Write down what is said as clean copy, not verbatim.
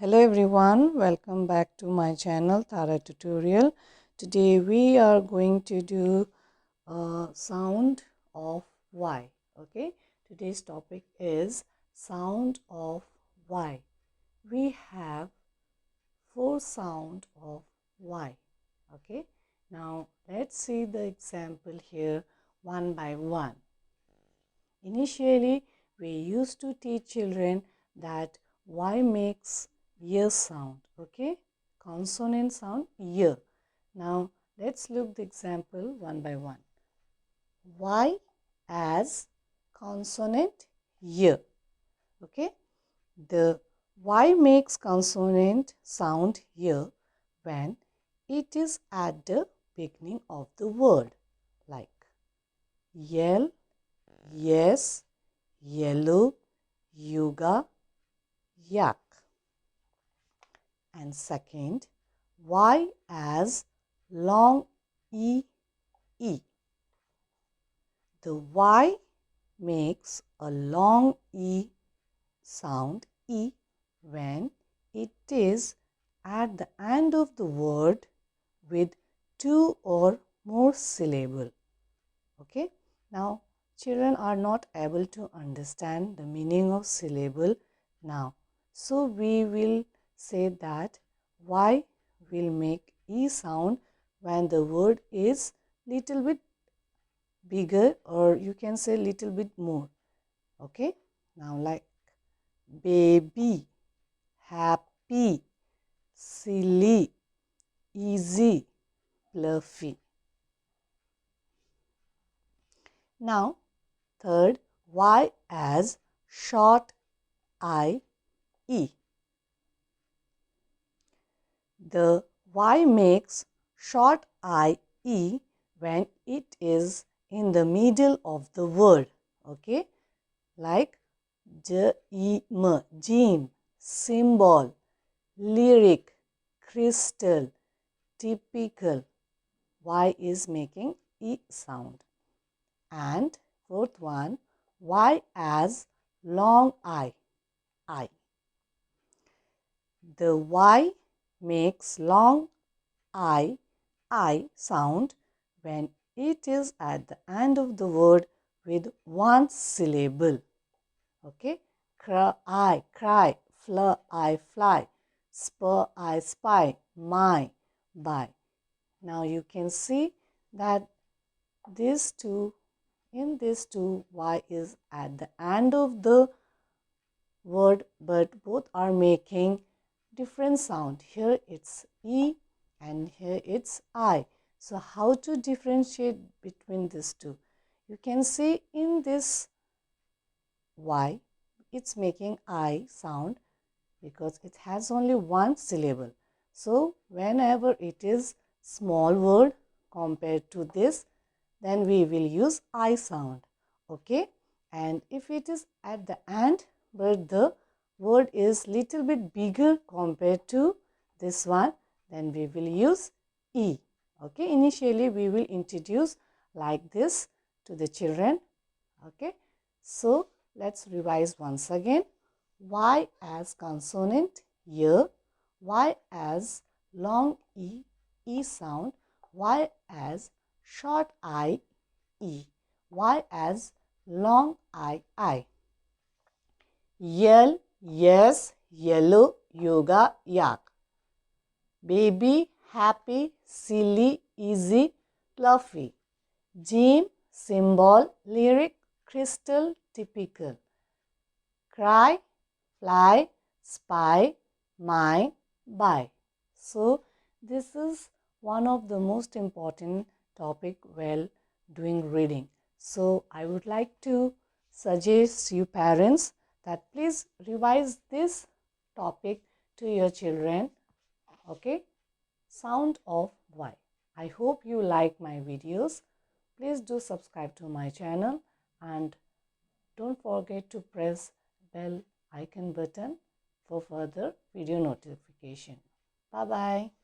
Hello everyone, welcome back to my channel Tara Tutorial. Today we are going to do a sound of Y. Okay, today's topic is sound of Y. We have 4 sound of Y. Okay, now let's see the example here one by one. Initially, we used to teach children that Y makes Y sound, okay? Consonant sound, Y. Now, let's look the example one by one. Y as consonant Y, okay? The Y makes consonant sound Y when it is at the beginning of the word, like yell, yes, yellow, yoga, yak. And second, Y as long E. The Y makes a long E sound E when it is at the end of the word with 2 or more syllables. Okay. Now, children are not able to understand the meaning of syllable now. So, we will say that Y will make E sound when the word is little bit bigger, or you can say little bit more. Okay. Now, like baby, happy, silly, easy, fluffy. Now, third, Y as short I, E. The Y makes short I, E when it is in the middle of the word. Okay, like gene, symbol, lyric, crystal, typical. Y is making E sound. And fourth one, Y as long I. The Y makes long I sound when it is at the end of the word with 1 syllable. Okay, cry, fly, spur, I spy, my, by. Now you can see that these two, in these two, Y is at the end of the word, but both are making different sound. Here it's E and here it's I. So how to differentiate between these two? You can see in this Y, it's making I sound because it has only 1 syllable. So whenever it is small word compared to this, then we will use I sound. Okay, and if it is at the end but the word is little bit bigger compared to this one, then we will use E. Okay, initially we will introduce like this to the children. Okay, so let's revise once again. Y as consonant Y, Y as long E, E sound, Y as short I, E, Y as long I. Yell, yes, yellow, yoga, yak. Baby, happy, silly, easy, fluffy. Gym, symbol, lyric, crystal, typical. Cry, fly, spy, my, buy. So this is one of the most important topic while doing reading. So I would like to suggest you parents that please revise this topic to your children. Okay, sound of Y. I hope you like my videos. Please do subscribe to my channel and don't forget to press bell icon button for further video notification. Bye bye.